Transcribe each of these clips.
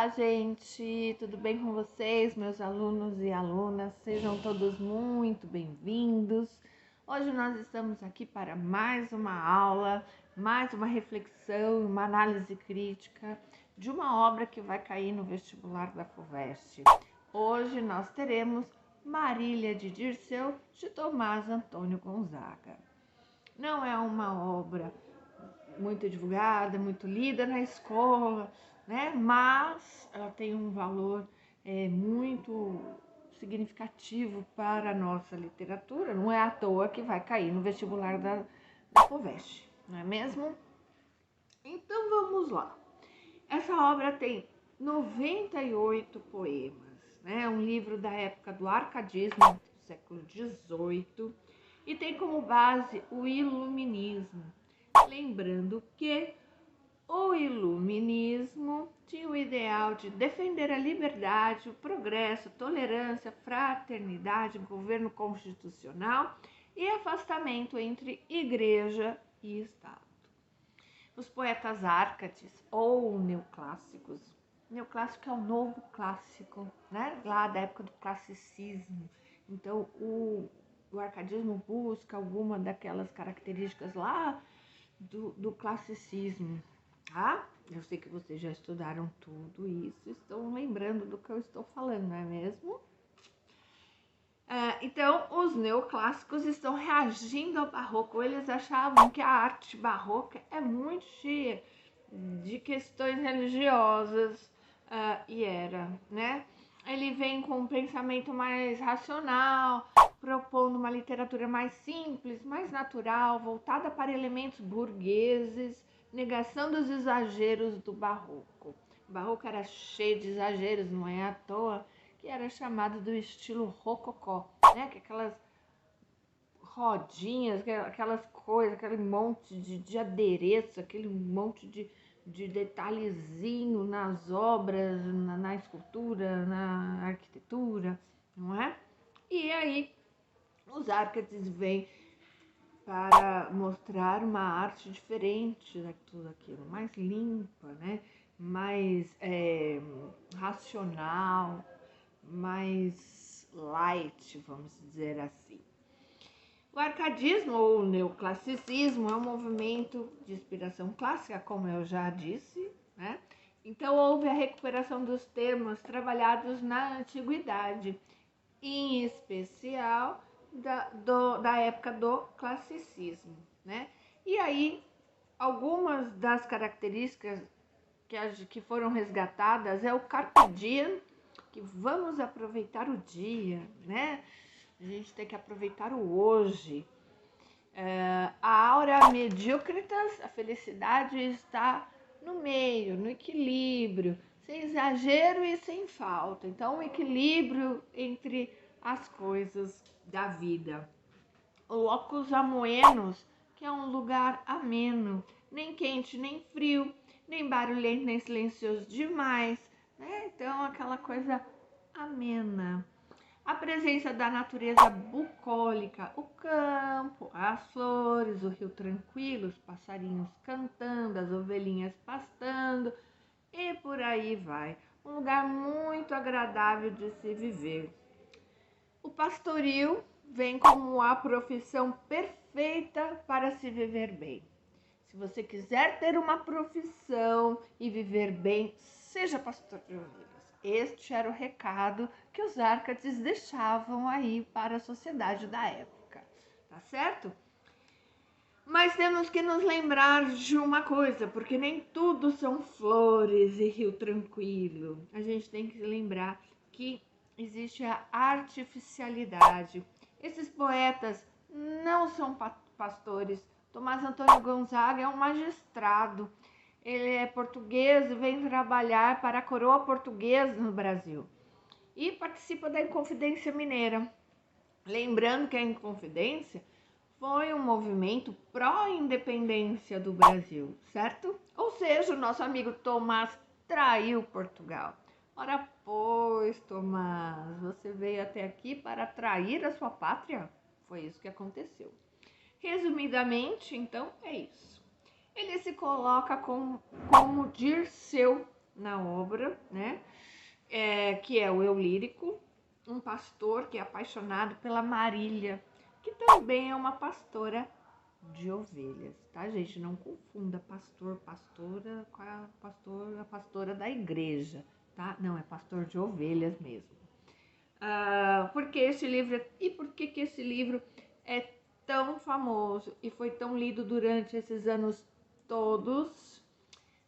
Olá, gente, tudo bem com vocês, meus alunos e alunas? Sejam todos muito bem-vindos. Hoje nós estamos aqui para mais uma aula, mais uma reflexão, uma análise crítica de uma obra que vai cair no vestibular da FUVEST. Hoje nós teremos Marília de Dirceu, de Tomás Antônio Gonzaga. Não é uma obra muito divulgada, muito lida na escola, né? Mas ela tem um valor muito significativo para a nossa literatura. Não é à toa que vai cair no vestibular da FUVEST, não é mesmo? Então vamos lá. Essa obra tem 98 poemas, né? Um livro da época do arcadismo, do século XVIII, e tem como base o iluminismo. Lembrando que o iluminismo tinha o ideal de defender a liberdade, o progresso, tolerância, fraternidade, governo constitucional e afastamento entre igreja e Estado. Os poetas árcades ou neoclássicos, neoclássico é o novo clássico, né? Lá da época do classicismo. Então o arcadismo busca alguma daquelas características lá do classicismo, tá? Eu sei que vocês já estudaram tudo isso, estão lembrando do que eu estou falando, não é mesmo? Então, os neoclássicos estão reagindo ao barroco. Eles achavam que a arte barroca é muito cheia de questões religiosas, e era, né? Ele vem com um pensamento mais racional, propondo uma literatura mais simples, mais natural, voltada para elementos burgueses, negação dos exageros do barroco. O barroco era cheio de exageros, não é à toa que era chamado do estilo rococó, né? Que aquelas rodinhas, aquelas coisas, aquele monte de adereço, aquele monte de detalhezinho nas obras, na escultura, na arquitetura, não é? E aí os árcades vêm para mostrar uma arte diferente de tudo aquilo, mais limpa, né? Mais racional, mais light, vamos dizer assim. O arcadismo ou neoclassicismo é um movimento de inspiração clássica, como eu já disse, né? Então houve a recuperação dos temas trabalhados na antiguidade, em especial da época do classicismo, né? E aí algumas das características que foram resgatadas é o carpe diem, que vamos aproveitar o dia, né? A gente tem que aproveitar o hoje. A aura mediocritas, a felicidade está no meio, no equilíbrio, sem exagero e sem falta. Então, um equilíbrio entre as coisas da vida. O locus amoenos, que é um lugar ameno, nem quente, nem frio, nem barulhento, nem silencioso demais, né? Então, aquela coisa amena. A presença da natureza bucólica, o campo, as flores, o rio tranquilo, os passarinhos cantando, as ovelhinhas pastando e por aí vai. Um lugar muito agradável de se viver. O pastoril vem como a profissão perfeita para se viver bem. Se você quiser ter uma profissão e viver bem, seja pastor de ovelhas. Este era o recado que os árcades deixavam aí para a sociedade da época, tá certo? Mas temos que nos lembrar de uma coisa, porque nem tudo são flores e rio tranquilo. A gente tem que lembrar que existe a artificialidade. Esses poetas não são pastores. Tomás Antônio Gonzaga é um magistrado. Ele é português e vem trabalhar para a coroa portuguesa no Brasil. E participa da Inconfidência Mineira. Lembrando que a Inconfidência foi um movimento pró-independência do Brasil, certo? Ou seja, o nosso amigo Tomás traiu Portugal. Ora, pois, Tomás, você veio até aqui para trair a sua pátria? Foi isso que aconteceu. Resumidamente, então, é isso. Ele se coloca como Dirceu, na obra, né? Que é o eu lírico, um pastor que é apaixonado pela Marília, que também é uma pastora de ovelhas, tá, gente? Não confunda pastor, pastora com a pastora da igreja, tá? Não, é pastor de ovelhas mesmo. Porque esse livro, e por que esse livro é tão famoso e foi tão lido durante esses anos todos?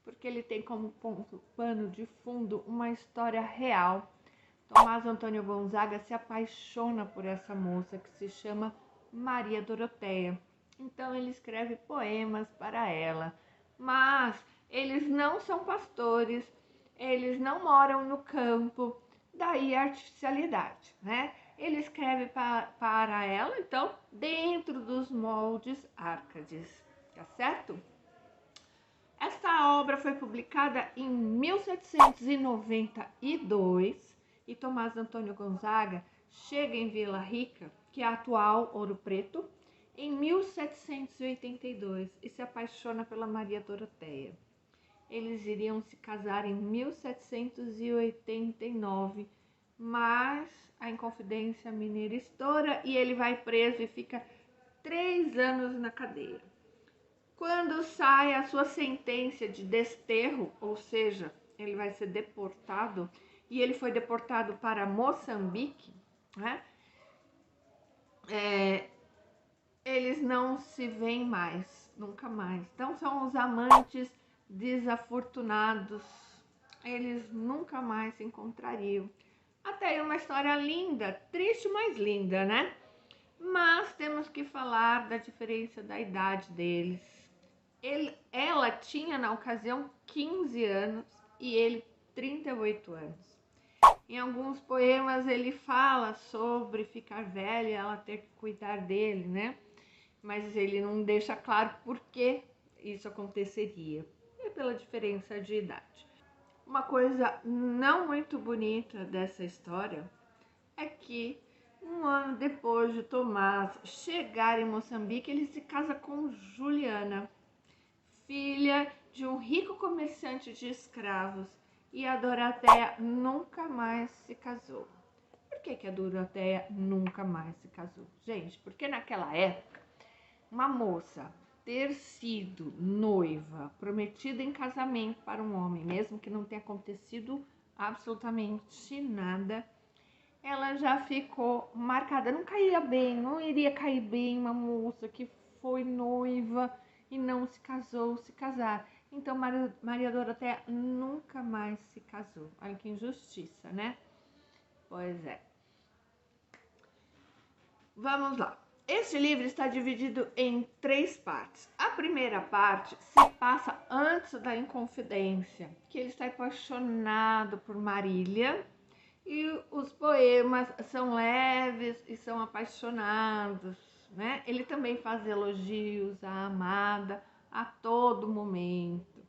Porque ele tem como pano de fundo uma história real. Tomás Antônio Gonzaga se apaixona por essa moça que se chama Maria Doroteia. Então ele escreve poemas para ela. Mas eles não são pastores, eles não moram no campo, daí a artificialidade, né? Ele escreve para ela, então, dentro dos moldes Árcades, tá certo? Esta obra foi publicada em 1792 e Tomás Antônio Gonzaga chega em Vila Rica, que é a atual Ouro Preto, em 1782 e se apaixona pela Maria Doroteia. Eles iriam se casar em 1789, mas a Inconfidência Mineira estoura e ele vai preso e fica 3 anos na cadeia. Quando sai a sua sentença de desterro, ou seja, ele vai ser deportado, e ele foi deportado para Moçambique, né? Eles não se veem mais, nunca mais. Então são os amantes desafortunados, eles nunca mais se encontrariam. Até aí uma história linda, triste, mas linda, né? Mas temos que falar da diferença da idade deles. Ela tinha na ocasião 15 anos e ele 38 anos. Em alguns poemas ele fala sobre ficar velha e ela ter que cuidar dele, né? Mas ele não deixa claro por que isso aconteceria. É pela diferença de idade. Uma coisa não muito bonita dessa história é que um ano depois de Tomás chegar em Moçambique, ele se casa com Juliana, filha de um rico comerciante de escravos, e a Doroteia nunca mais se casou. Por que a Doroteia nunca mais se casou? Gente, porque naquela época, uma moça ter sido noiva, prometida em casamento para um homem, mesmo que não tenha acontecido absolutamente nada, ela já ficou marcada. Não caía bem, não iria cair bem uma moça que foi noiva e não se casou, se casar. Então Maria Doroteia nunca mais se casou. Olha que injustiça, né? Pois é. Vamos lá. Este livro está dividido em 3 partes. A primeira parte se passa antes da Inconfidência, que ele está apaixonado por Marília, e os poemas são leves e são apaixonados, né? Ele também faz elogios à amada a todo momento.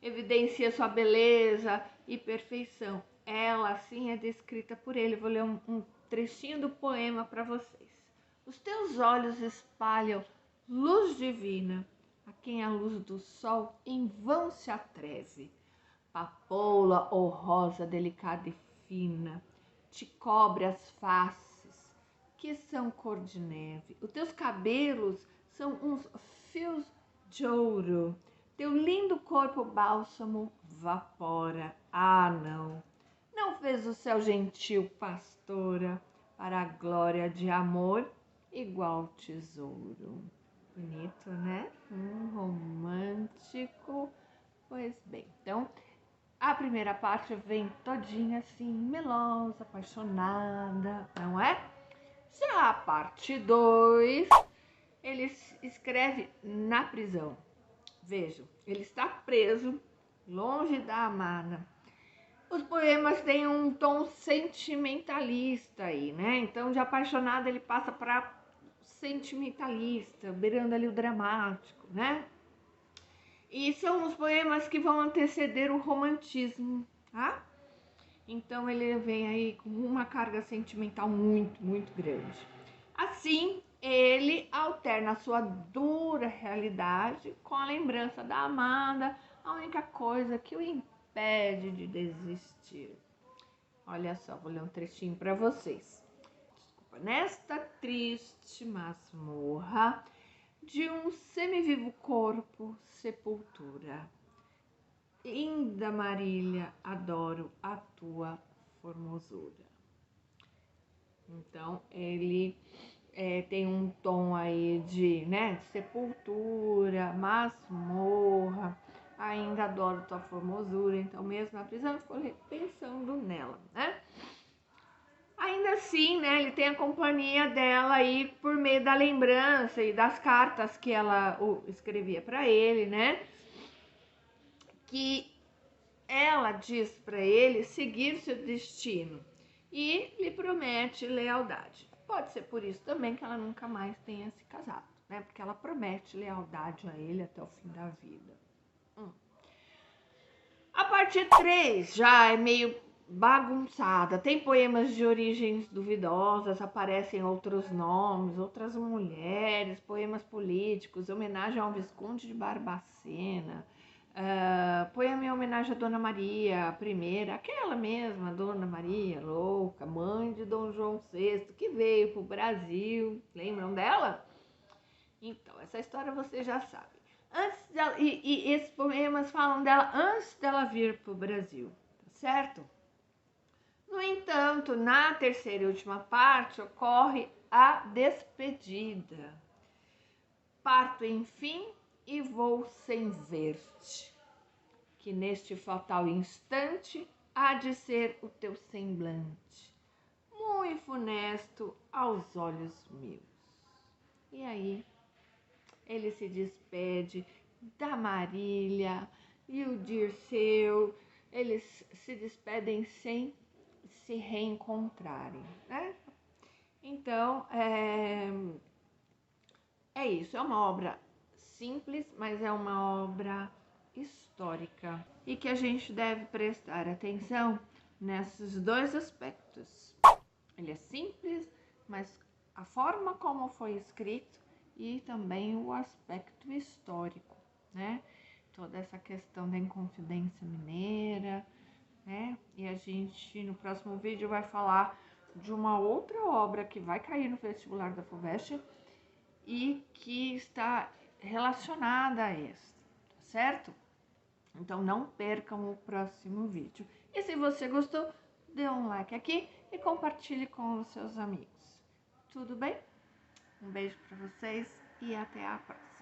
Evidencia sua beleza e perfeição. Ela, assim, é descrita por ele. Vou ler um trechinho do poema para vocês. Os teus olhos espalham luz divina, a quem a luz do sol em vão se atreve. Papoula ou rosa delicada e fina, te cobre as faces, que são cor de neve. Os teus cabelos são uns fios de ouro. Teu lindo corpo bálsamo vapora. Ah, não, não fez o céu gentil, pastora, para a glória de amor igual tesouro. Bonito, né? Romântico. Pois bem, então a primeira parte vem todinha assim, melosa, apaixonada, não é? Já a parte 2, ele escreve na prisão. Vejam, ele está preso, longe da amada. Os poemas têm um tom sentimentalista aí, né? Então, de apaixonado, ele passa para sentimentalista, beirando ali o dramático, né? E são os poemas que vão anteceder o romantismo, tá? Então ele vem aí com uma carga sentimental muito, muito grande. Assim, ele alterna a sua dura realidade com a lembrança da amada. A única coisa que o despede de desistir. Olha só, vou ler um trechinho para vocês. Desculpa. Nesta triste masmorra de um semivivo corpo, sepultura. Linda Marília, adoro a tua formosura. Então, ele tem um tom aí de sepultura, masmorra, ainda adoro tua formosura. Então, mesmo na prisão, ficou pensando nela, né? Ainda assim, né, ele tem a companhia dela aí por meio da lembrança e das cartas que ela escrevia para ele, né? Que ela diz para ele seguir seu destino e lhe promete lealdade. Pode ser por isso também que ela nunca mais tenha se casado, né? Porque ela promete lealdade a ele até o fim da vida. A parte 3 já é meio bagunçada. Tem poemas de origens duvidosas, aparecem outros nomes, outras mulheres, poemas políticos, homenagem ao Visconde de Barbacena, poema em homenagem a Dona Maria I, aquela mesma Dona Maria louca, mãe de Dom João VI, que veio para o Brasil. Lembram dela? Então, essa história você já sabe. Antes dela, e esses poemas falam dela antes dela vir para o Brasil, tá certo? No entanto, na terceira e última parte ocorre a despedida. Parto, enfim, e vou sem ver-te, que neste fatal instante há de ser o teu semblante, muito funesto aos olhos meus. E aí, ele se despede da Marília e o Dirceu, eles se despedem sem se reencontrarem, né? Então, é isso, é uma obra simples, mas é uma obra histórica e que a gente deve prestar atenção nesses dois aspectos. Ele é simples, mas a forma como foi escrito e também o aspecto histórico, né? Toda essa questão da Inconfidência Mineira, né? E a gente, no próximo vídeo, vai falar de uma outra obra que vai cair no vestibular da FUVEST e que está relacionada a esta, tá certo? Então não percam o próximo vídeo. E se você gostou, dê um like aqui e compartilhe com os seus amigos. Tudo bem? Um beijo para vocês e até a próxima.